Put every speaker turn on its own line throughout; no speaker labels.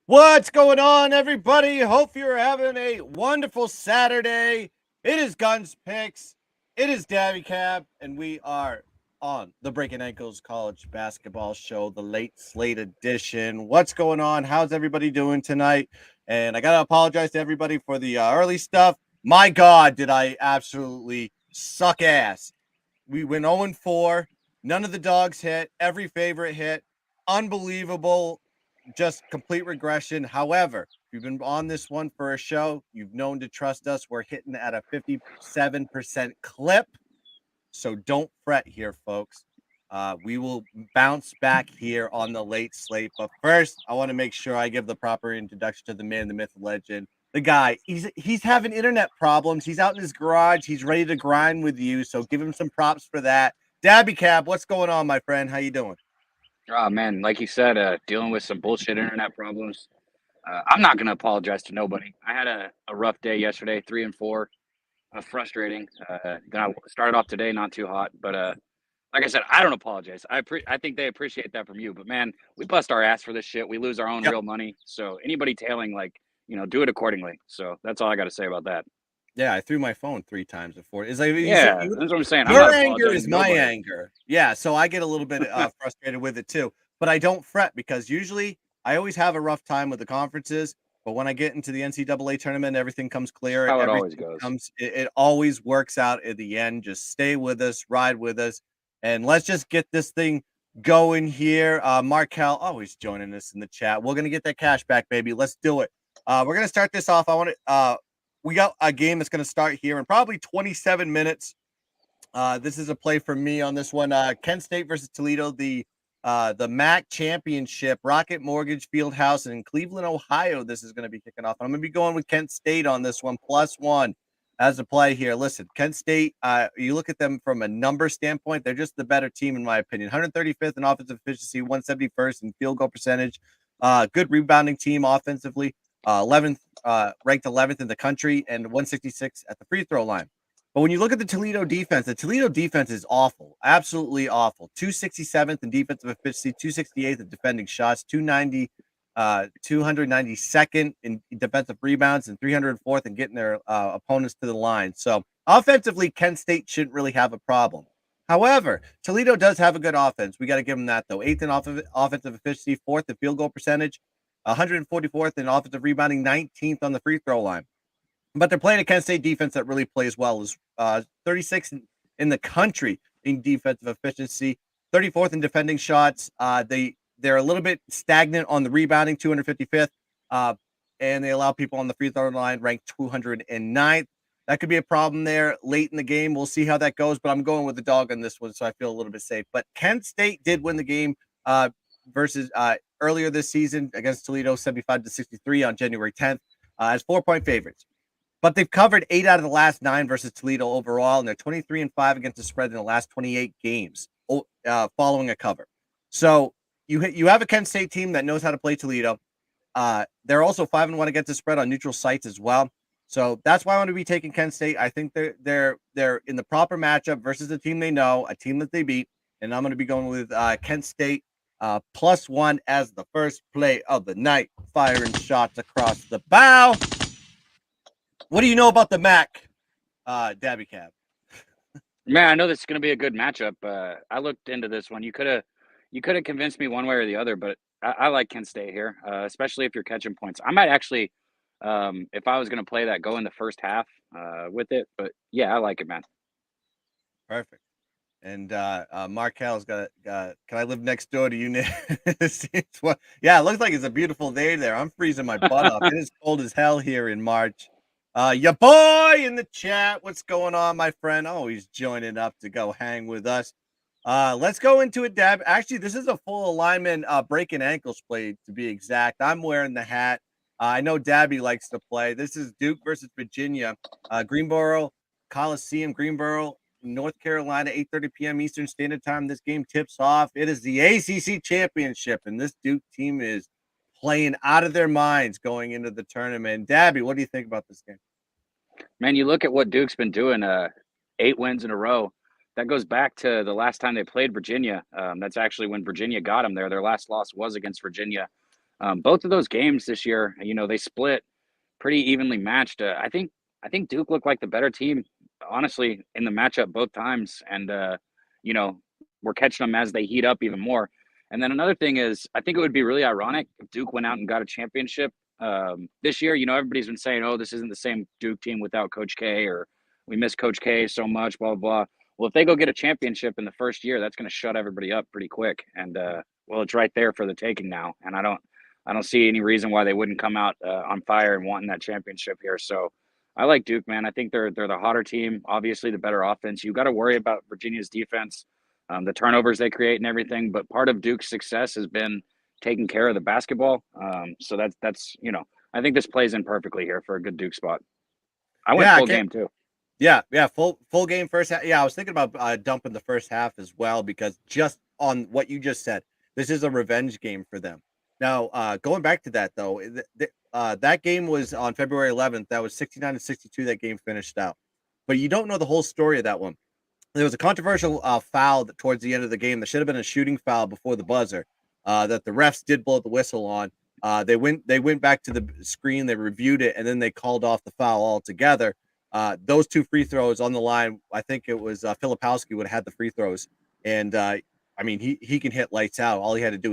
What's going on, everybody? Hope you're having a wonderful Saturday. It is Guns Picks. It is Davy Cab, and we are on the Breakin Ankles College Basketball Show, the late Slate edition. What's going on? How's everybody doing tonight? And I gotta apologize to everybody for the early stuff. My God, did I absolutely suck ass? We went 0-4. None of the dogs hit. Every favorite hit. Unbelievable, just complete regression. However, if you've been on this one for a show, you've known to trust us. We're hitting at a 57% clip. So don't fret here, folks. We will bounce back here on the late slate. But first, I want to make sure I give the proper introduction to the man, the myth, legend, the guy. He's having internet problems. He's out in his garage. He's ready to grind with you. So give him some props for that. Dabby Cab, what's going on, my friend? How you doing?
Oh man, like you said, dealing with some bullshit internet problems. I'm not gonna apologize to nobody. I had a rough day yesterday, 3-4, frustrating. Then I started off today not too hot, but like I said, I don't apologize. I think they appreciate that from you. But man, we bust our ass for this shit. We lose our own
Yep.
real money. So anybody tailing, like do it accordingly. So that's all I got to say about that.
Yeah, I threw my phone 3 times before. It's like you said,
Yeah, that's what I'm saying. I'm not
your anger
apologizing
is
to
my
nobody.
anger. Yeah, so I get a little bit frustrated with it too. But I don't fret because usually I always have a rough time with the conferences. But when I get into the NCAA tournament, everything comes
That's
clear.
how it always
Everything
goes.
comes. It always works out at the end. Just stay with us, ride with us, and let's just get this thing going here. Markel always joining us in the chat. We're gonna get that cash back, baby. Let's do it. We're gonna start this off. I want to. We got a game that's going to start here in probably 27 minutes. This is a play for me on this one. Kent State versus Toledo, the MAC championship, Rocket Mortgage Fieldhouse in Cleveland, Ohio. This is going to be kicking off. I'm going to be going with Kent State on this one, +1 as a play here. Listen, Kent State, you look at them from a number standpoint, they're just the better team, in my opinion. 135th in offensive efficiency, 171st in field goal percentage. Good rebounding team offensively. 11th, ranked 11th in the country, and 166 at the free throw line. But when you look at the Toledo defense is awful, absolutely awful. 267th in defensive efficiency, 268th in defending shots, 292nd in defensive rebounds, and 304th in getting their opponents to the line. So offensively, Kent State shouldn't really have a problem. However, Toledo does have a good offense. We got to give them that, though. 8th in offensive efficiency, 4th in field goal percentage, 144th in offensive rebounding, 19th on the free throw line. But they're playing a Kent State defense that really plays well. Is 36th in the country in defensive efficiency, 34th in defending shots. They're a little bit stagnant on the rebounding, 255th, and they allow people on the free throw line ranked 209th. That could be a problem there late in the game. We'll see how that goes, but I'm going with the dog on this one, so I feel a little bit safe. But Kent State did win the game versus earlier this season against Toledo, 75-63 on January 10th, as 4-point favorites. But they've covered 8 out of the last 9 versus Toledo overall, and they're 23-5 against the spread in the last 28 games following a cover. So you have a Kent State team that knows how to play Toledo. They're also 5-1 against the spread on neutral sites as well. So that's why I want to be taking Kent State. I think they're in the proper matchup versus a team they know, a team that they beat, and I'm going to be going with Kent State +1 as the first play of the night, firing shots across the bow. What do you know about the MAC, Dabby Cab?
Man, I know this is going to be a good matchup. I looked into this one. You could have convinced me one way or the other, but I like Kent State here, especially if you're catching points. I might actually, if I was going to play that, go in the first half with it. But yeah, I like it, man.
Perfect. And Markel's got. Can I live next door to you? Yeah, it looks like it's a beautiful day there. I'm freezing my butt off. It is cold as hell here in March. Your boy in the chat. What's going on, my friend? Oh, he's joining up to go hang with us. Let's go into it, Dab. Actually, this is a full alignment Breakin Ankles play, to be exact. I'm wearing the hat. I know Dabby likes to play. This is Duke versus Virginia. Greenboro Coliseum, Greenboro, North Carolina, 8:30 p.m. Eastern Standard Time. This game tips off. It is the ACC Championship, and this Duke team is playing out of their minds going into the tournament. Dabby, what do you think about this game?
Man, you look at what Duke's been doing, 8 wins in a row. That goes back to the last time they played Virginia. That's actually when Virginia got them there. Their last loss was against Virginia. Both of those games this year, they split pretty evenly matched. I think Duke looked like the better team, honestly, in the matchup both times, and you know we're catching them as they heat up even more. And then another thing is, I think it would be really ironic if Duke went out and got a championship this year. Everybody's been saying, "Oh, this isn't the same Duke team without Coach K," or "We miss Coach K so much," blah blah blah. Well, if they go get a championship in the first year, that's going to shut everybody up pretty quick. And well, it's right there for the taking now. And I don't see any reason why they wouldn't come out on fire and wanting that championship here. So I like Duke, man. I think they're the hotter team, obviously the better offense. You got to worry about Virginia's defense, the turnovers they create and everything. But part of Duke's success has been taking care of the basketball. So that's I think this plays in perfectly here for a good Duke spot. I went
Yeah, I
full
can't.
game too.
Yeah, full game first half. Yeah, I was thinking about dumping the first half as well because just on what you just said, this is a revenge game for them. Now, going back to that though, that game was on February 11th. That was 69-62. That game finished out, but you don't know the whole story of that one. There was a controversial foul towards the end of the game that should have been a shooting foul before the buzzer. That the refs did blow the whistle on. They went back to the screen, they reviewed it, and then they called off the foul altogether. Those two free throws on the line, I think it was Filipowski would have had the free throws, and I mean he can hit lights out. All he had to do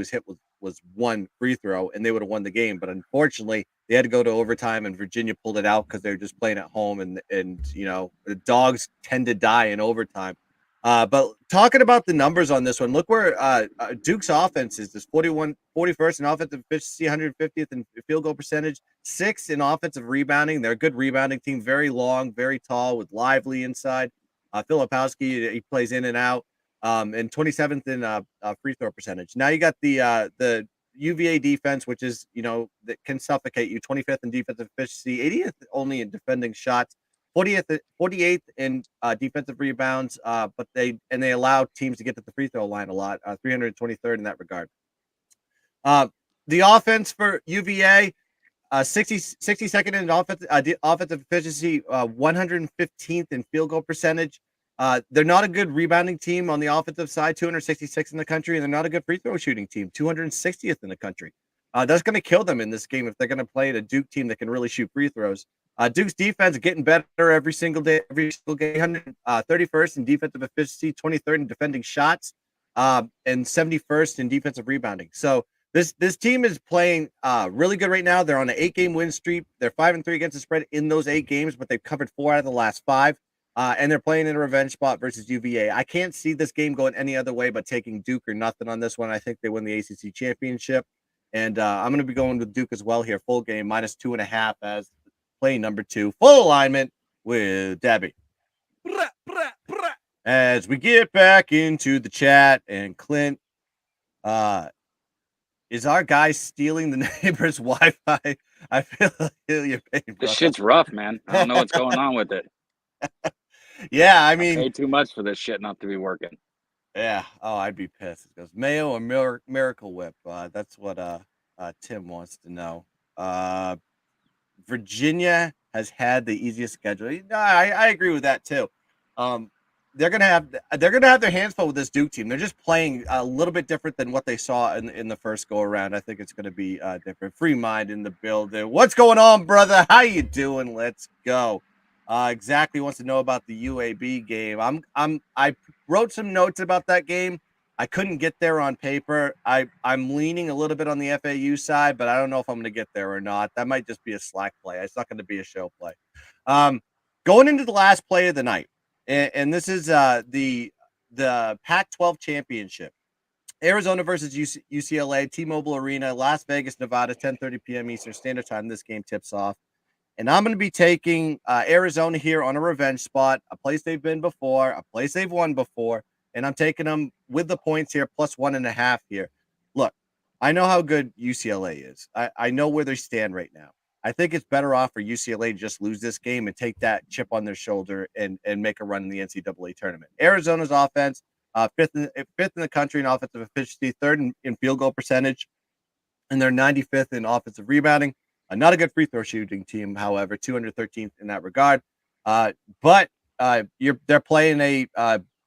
was one free throw, and they would have won the game. But unfortunately, they had to go to overtime, and Virginia pulled it out because they were just playing at home, and the dogs tend to die in overtime. But talking about the numbers on this one, look where Duke's offense is. This 41st in offensive efficiency, 150th in field goal percentage, 6th in offensive rebounding. They're a good rebounding team, very long, very tall, with Lively inside. Filipowski, he plays in and out, and 27th in free throw percentage. Now you got the UVA defense, which is that can suffocate you. 25th in defensive efficiency, 80th only in defending shots. 48th in defensive rebounds, but they allow teams to get to the free throw line a lot. 323rd in that regard. The offense for UVA, 62nd in offensive efficiency, 115th in field goal percentage. They're not a good rebounding team on the offensive side, 266th in the country, and they're not a good free throw shooting team, 260th in the country. That's going to kill them in this game if they're going to play a Duke team that can really shoot free throws. Duke's defense is getting better every single day, every single game. 31st in defensive efficiency, 23rd in defending shots, and 71st in defensive rebounding. So this team is playing really good right now. They're on an 8-game win streak. They're 5-3 against the spread in those 8 games, but they've covered 4 out of the last 5. And they're playing in a revenge spot versus UVA. I can't see this game going any other way but taking Duke or nothing on this one. I think they win the ACC championship. And I'm going to be going with Duke as well here. Full game, -2.5 as play number 2. Full alignment with Debbie. As we get back into the chat, and Clint, is our guy stealing the neighbor's Wi-Fi? I feel your pain, bro.
This shit's rough, man. I don't know what's going on with it.
Yeah, I mean,
I paid too much for this shit not to be working.
Yeah. Oh, I'd be pissed. It goes Mayo or Miracle Whip. That's what Tim wants to know. Virginia has had the easiest schedule. No, I agree with that too. They're gonna have their hands full with this Duke team. They're just playing a little bit different than what they saw in the first go around. I think it's gonna be different. Free mind in the building. What's going on, brother? How you doing? Let's go. Exactly wants to know about the UAB game. I wrote some notes about that game. I couldn't get there on paper. I'm leaning a little bit on the FAU side, but I don't know if I'm going to get there or not. That might just be a slack play. It's not going to be a show play. Going into the last play of the night, and this is the Pac-12 championship. Arizona versus UCLA, T-Mobile Arena, Las Vegas, Nevada, 10:30 p.m. Eastern Standard Time. This game tips off. And I'm going to be taking Arizona here on a revenge spot, a place they've been before, a place they've won before, and I'm taking them with the points here, +1.5 here. Look, I know how good UCLA is. I know where they stand right now. I think it's better off for UCLA to just lose this game and take that chip on their shoulder and make a run in the NCAA tournament. Arizona's offense, fifth in the country in offensive efficiency, 3rd in field goal percentage, and they're 95th in offensive rebounding. Not a good free throw shooting team, however, 213th in that regard. But they're playing a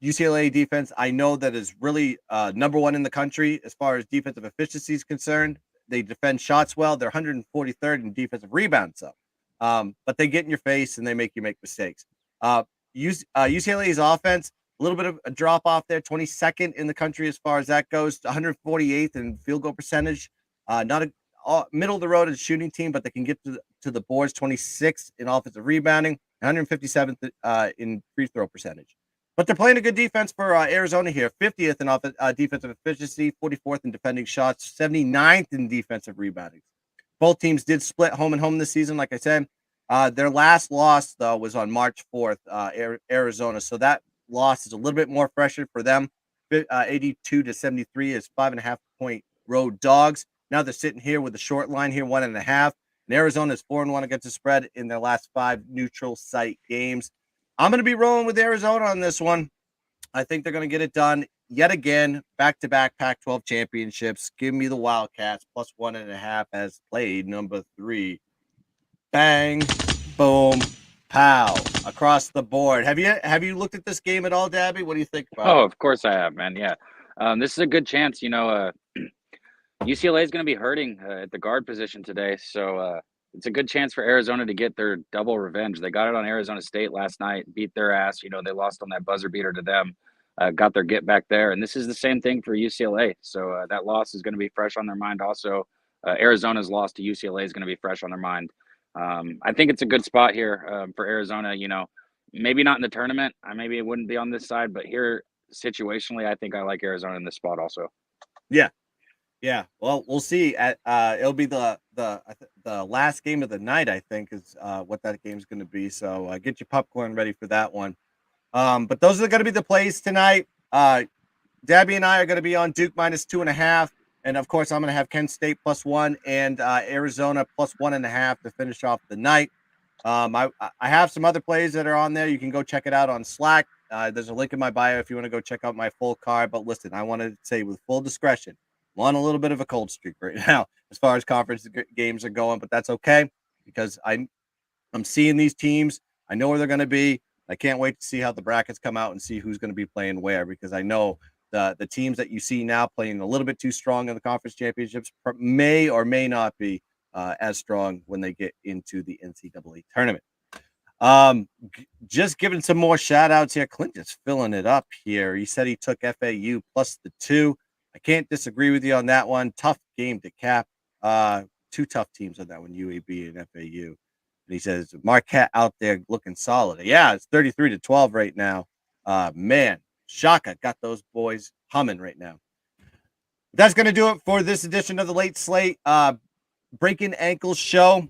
UCLA defense I know that is really number 1 in the country as far as defensive efficiency is concerned. They defend shots well. They're 143rd in defensive rebounds, but they get in your face and they make you make mistakes. UCLA's offense, a little bit of a drop off there, 22nd in the country as far as that goes, 148th in field goal percentage. Not a middle of the road as a shooting team, but they can get to the boards, 26th in offensive rebounding, 157th in free throw percentage. But they're playing a good defense for Arizona here, 50th in defensive efficiency, 44th in defending shots, 79th in defensive rebounding. Both teams did split home and home this season, like I said. Their last loss, though, was on March 4th, Arizona. So that loss is a little bit more fresher for them. 82-73 is 5.5-point road dogs. Now they're sitting here with a short line here, 1.5. And Arizona is 4-1 against the spread in their last 5 neutral site games. I'm going to be rolling with Arizona on this one. I think they're going to get it done yet again. Back-to-back Pac-12 championships. Give me the Wildcats plus 1.5 as played number 3. Bang, boom, pow, across the board. Have you looked at this game at all, Dabby? What do you think about
Oh, of course I have, man. Yeah. This is a good chance. UCLA is going to be hurting at the guard position today. So it's a good chance for Arizona to get their double revenge. They got it on Arizona State last night, beat their ass. They lost on that buzzer beater to them, got their get back there. And this is the same thing for UCLA. So that loss is going to be fresh on their mind. Also, Arizona's loss to UCLA is going to be fresh on their mind. I think it's a good spot here for Arizona. Maybe not in the tournament. Maybe it wouldn't be on this side, but here situationally, I think I like Arizona in this spot also.
Yeah. Yeah, well, we'll see. It'll be the last game of the night, I think, is what that game's going to be. So get your popcorn ready for that one. But those are going to be the plays tonight. Dabby and I are going to be on Duke minus 2.5, and of course, I'm going to have Kent State plus 1 and Arizona plus 1.5 to finish off the night. I have some other plays that are on there. You can go check it out on Slack. There's a link in my bio if you want to go check out my full card. But listen, I want to say with full discretion, I'm on a little bit of a cold streak right now as far as conference games are going, but that's okay because I'm seeing these teams. I know where they're going to be. I can't wait to see how the brackets come out and see who's going to be playing where, because I know the teams that you see now playing a little bit too strong in the conference championships may or may not be as strong when they get into the NCAA tournament. Just giving some more shout outs here. Clint is filling it up here. He said he took FAU plus the 2. I can't disagree with you on that one. Tough game to cap. 2 tough teams on that one, UAB and FAU. And he says Marquette out there looking solid. Yeah, it's 33-12 right now. Man, Shaka got those boys humming right now. That's going to do it for this edition of the Late Slate Breaking Ankles show.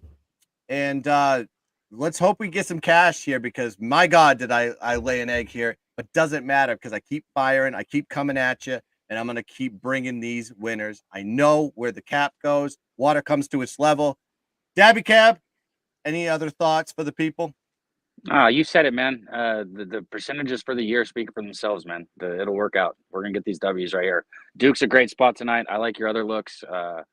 And let's hope we get some cash here, because my God, did I lay an egg here. But doesn't matter, because I keep firing. I keep coming at you. And I'm going to keep bringing these winners. I know where the cap goes. Water comes to its level. Dabby Cab, any other thoughts for the people?
You said it, man. The percentages for the year speak for themselves, man. It'll work out. We're going to get these W's right here. Duke's a great spot tonight. I like your other looks. I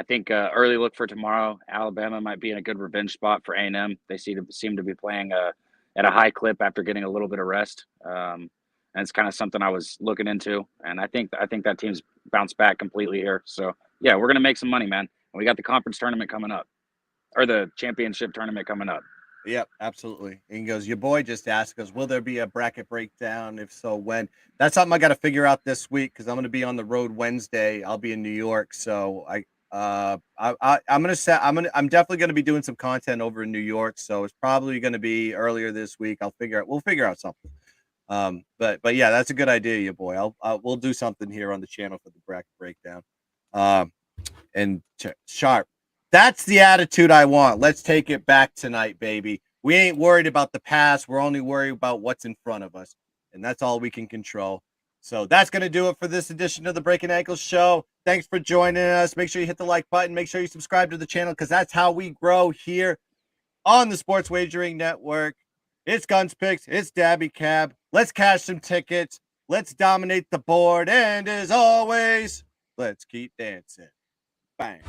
think early look for tomorrow. Alabama might be in a good revenge spot for A&M. They seem to be playing at a high clip after getting a little bit of rest. And it's kind of something I was looking into. And I think that team's bounced back completely here. So, yeah, we're going to make some money, man. And we got the conference tournament coming up, or the championship tournament coming up.
Yep, absolutely. And he goes, your boy just asked us, will there be a bracket breakdown? If so, when? That's something I got to figure out this week, because I'm going to be on the road Wednesday. I'll be in New York. So I'm definitely going to be doing some content over in New York. So it's probably going to be earlier this week. We'll figure out something. But yeah, that's a good idea, your boy. We'll do something here on the channel for the bracket breakdown. And Sharp, that's the attitude I want. Let's take it back tonight, baby. We ain't worried about the past. We're only worried about what's in front of us, and that's all we can control. So that's going to do it for this edition of the Breaking Ankles show. Thanks for joining us. Make sure you hit the like button. Make sure you subscribe to the channel, because that's how we grow here on the Sports Wagering Network. It's Guns Picks. It's Dabby Cab. Let's cash some tickets. Let's dominate the board. And as always, let's keep dancing. Bang.